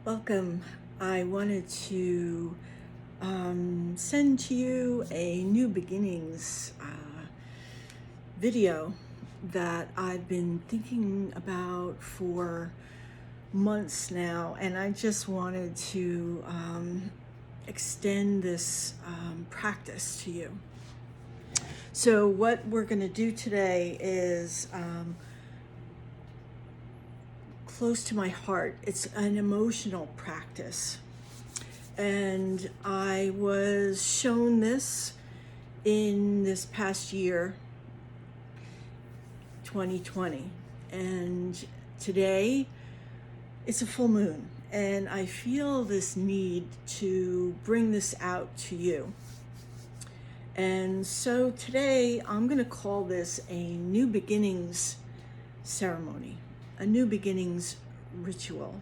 Welcome. I wanted to send to you a New Beginnings video that I've been thinking about for months now, and I just wanted to extend this practice to you. So what we're going to do today is close to my heart. It's an emotional practice. And I was shown this in this past year, 2020. And today it's a full moon. And I feel this need to bring this out to you. And so today I'm going to call this a New Beginnings ceremony, a New Beginnings ritual,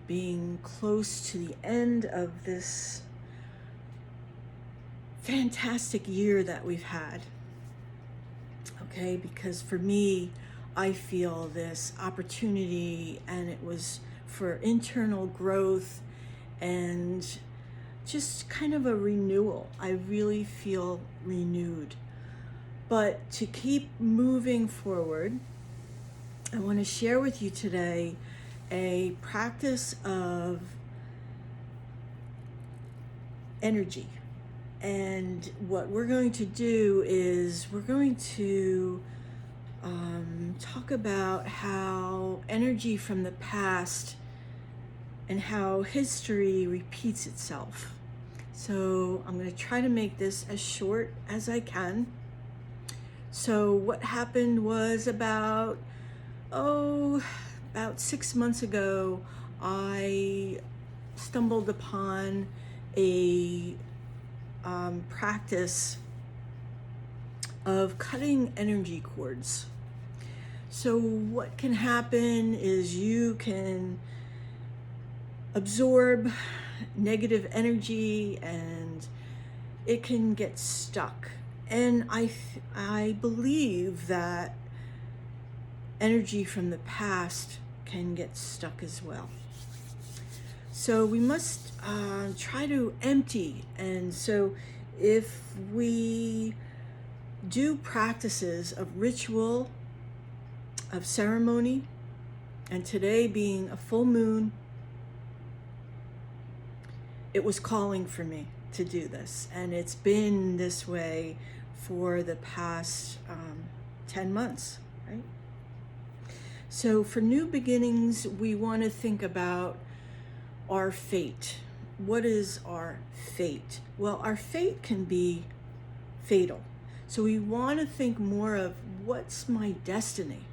being close to the end of this fantastic year that we've had. Okay, because for me, I feel this opportunity, and it was for internal growth and just kind of a renewal. I really feel renewed. But to keep moving forward, I want to share with you today a practice of energy. And what we're going to do is we're going to talk about how energy from the past and how history repeats itself. So I'm going to try to make this as short as I can. So what happened was about 6 months ago, I stumbled upon a practice of cutting energy cords. So what can happen is you can absorb negative energy and it can get stuck. And I believe that energy from the past can get stuck as well. So we must try to empty. And so if we do practices of ritual, of ceremony, and today being a full moon, it was calling for me to do this. And it's been this way for the past 10 months, right? So for new beginnings, we want to think about our fate. What is our fate? Well, our fate can be fatal. So we want to think more of what's my destiny.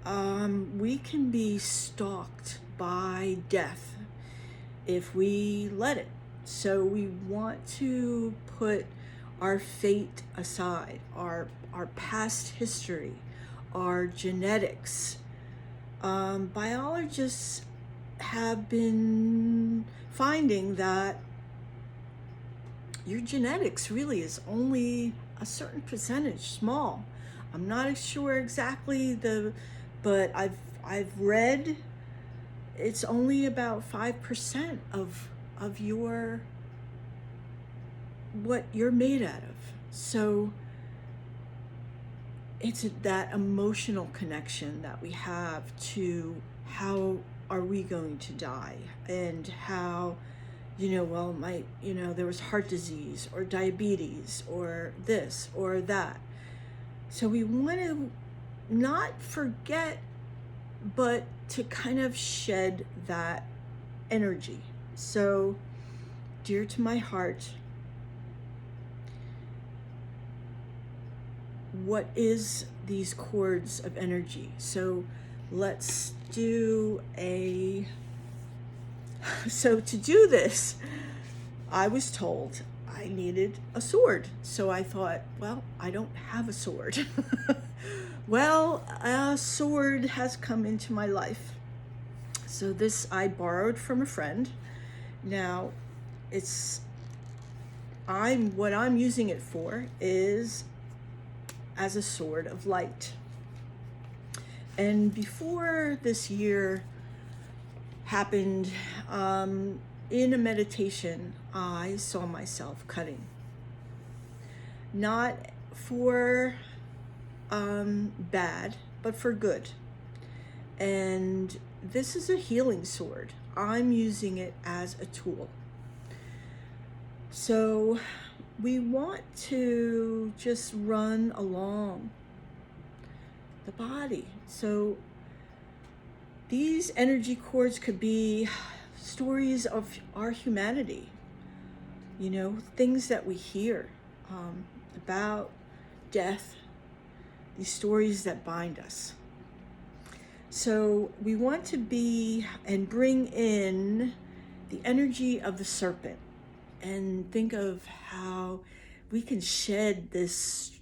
We can be stalked by death if we let it. So we want to put our fate aside, our past history, our genetics. Biologists have been finding that your genetics really is only a certain percentage, small. I'm not sure exactly but I've read it's only about 5% of your what you're made out of. So it's that emotional connection that we have to how are we going to die, and how, there was heart disease or diabetes or this or that. So we want to not forget, but to kind of shed that energy. So, dear to my heart, what is these cords of energy? So let's do so to do this, I was told I needed a sword. So I thought, well, I don't have a sword. Well, a sword has come into my life. So this I borrowed from a friend. Now, what I'm using it for is as a sword of light. And before this year, happened in a meditation. I saw myself cutting, not for bad, but for good. And this is a healing sword. I'm using it as a tool. So we want to just run along the body. So these energy cords could be stories of our humanity, things that we hear about death, these stories that bind us. So we want to be and bring in the energy of the serpent and think of how we can shed these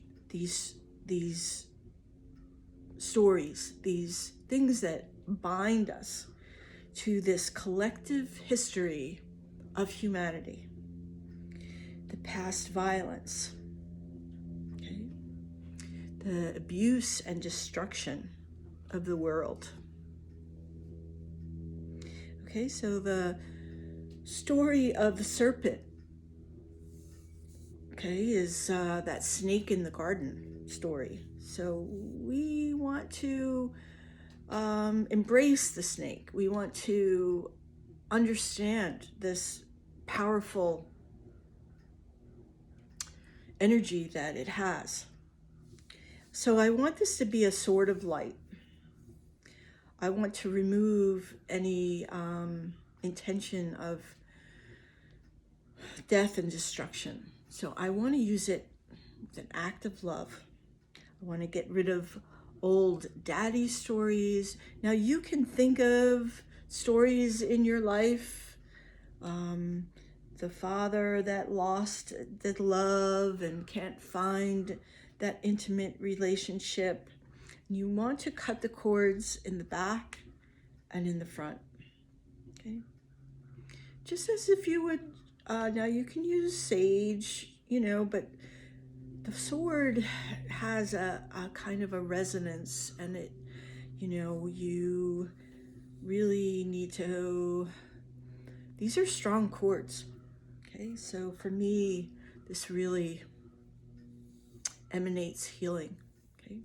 stories, these things that bind us to this collective history of humanity, the past violence, okay, the abuse and destruction of the world. Okay, so the story of the serpent, okay, is that snake in the garden story. So we want to embrace the snake. We want to understand this powerful energy that it has. So I want this to be a sword of light. I want to remove any intention of death and destruction. So I want to use it with an act of love. I want to get rid of old daddy stories. Now you can think of stories in your life, the father that lost the love and can't find that intimate relationship. You want to cut the cords in the back and in the front, okay? Just as if you would, now you can use sage, but the sword has a kind of a resonance, and it, you really need to, these are strong cords, okay? So for me, this really emanates healing, okay?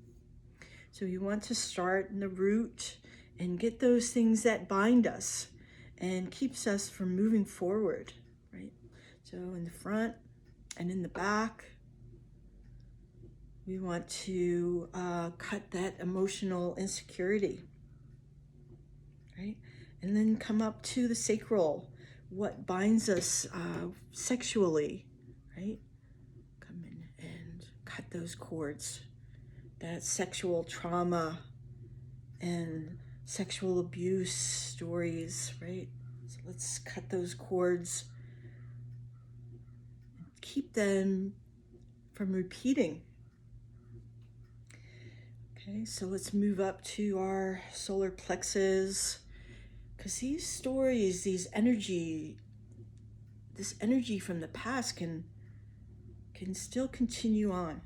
So you want to start in the root and get those things that bind us and keeps us from moving forward, right? So in the front and in the back, we want to cut that emotional insecurity, right? And then come up to the sacral, what binds us sexually, right? Come in and cut those cords, that sexual trauma and sexual abuse stories, right? So let's cut those cords, keep them from repeating. Okay, so let's move up to our solar plexus, because these stories, this energy from the past can still continue on.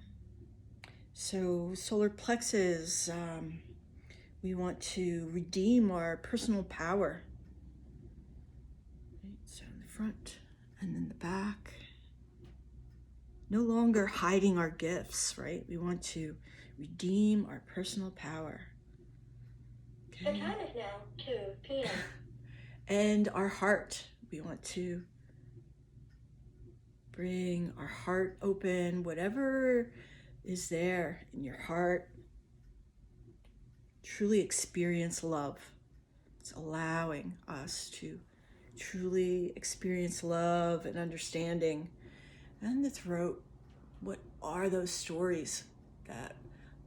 So solar plexus, we want to redeem our personal power. Right, so in the front and then the back. No longer hiding our gifts, right? We want to redeem our personal power. Okay. The time is now 2 p.m. And our heart, we want to bring our heart open, whatever is there in your heart. Truly experience love. It's allowing us to truly experience love and understanding. And the throat, what are those stories that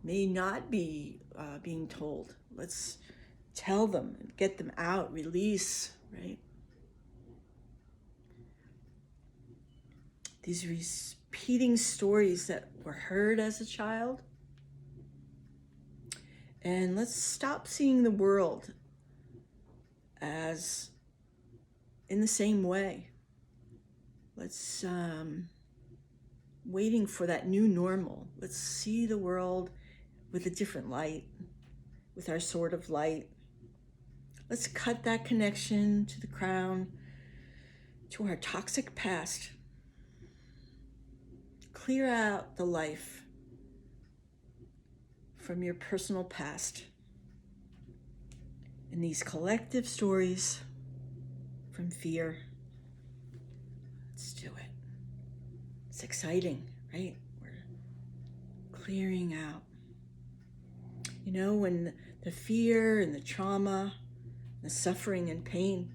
may not be being told? Let's tell them and get them out, release, right? These repeating stories that were heard as a child. And let's stop seeing the world as in the same way. Let's waiting for that new normal. Let's see the world with a different light, with our sword of light. Let's cut that connection to the crown, to our toxic past. Clear out the life from your personal past and these collective stories from fear. Let's do it. It's exciting, right? We're clearing out. You know, when the fear and the trauma, the suffering and pain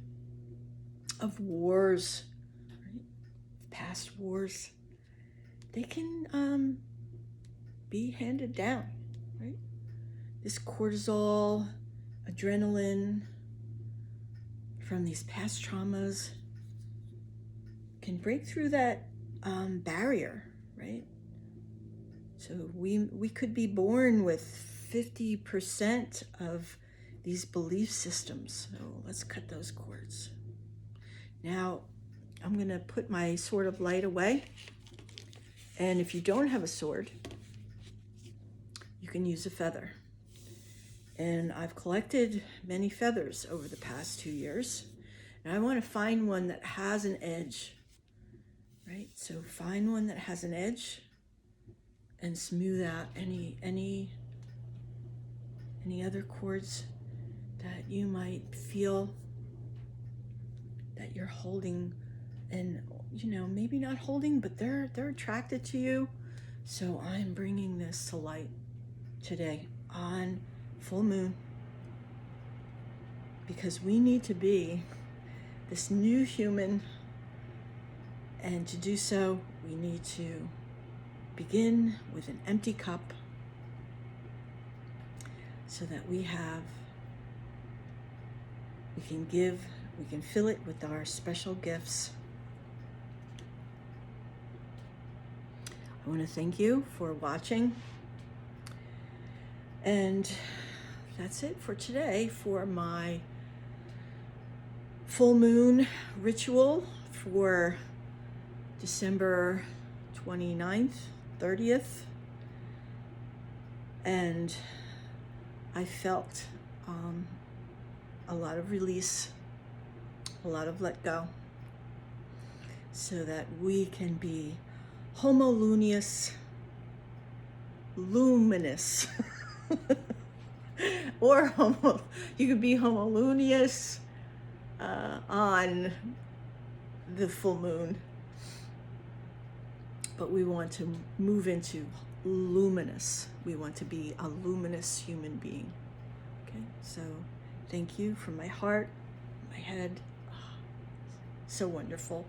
of wars, right? Past wars, they can be handed down, right? This cortisol, adrenaline from these past traumas can break through that barrier, right? So we could be born with 50% of these belief systems. So let's cut those cords. Now I'm going to put my sword of light away. And if you don't have a sword, you can use a feather. And I've collected many feathers over the past 2 years. And I want to find one that has an edge, right? So find one that has an edge and smooth out any other cords that you might feel that you're holding, and you know, maybe not holding, but they're attracted to you. So I'm bringing this to light today on full moon, because we need to be this new human, and to do so we need to begin with an empty cup so that we can give, we can fill it with our special gifts. I want to thank you for watching. And that's it for today for my full moon ritual for December 29th, 30th. And I felt a lot of release, a lot of let go, so that we can be luminous, or you could be luminous on the full moon, but we want to move into luminous. We want to be a luminous human being. Okay, so thank you from my heart, my head. So wonderful.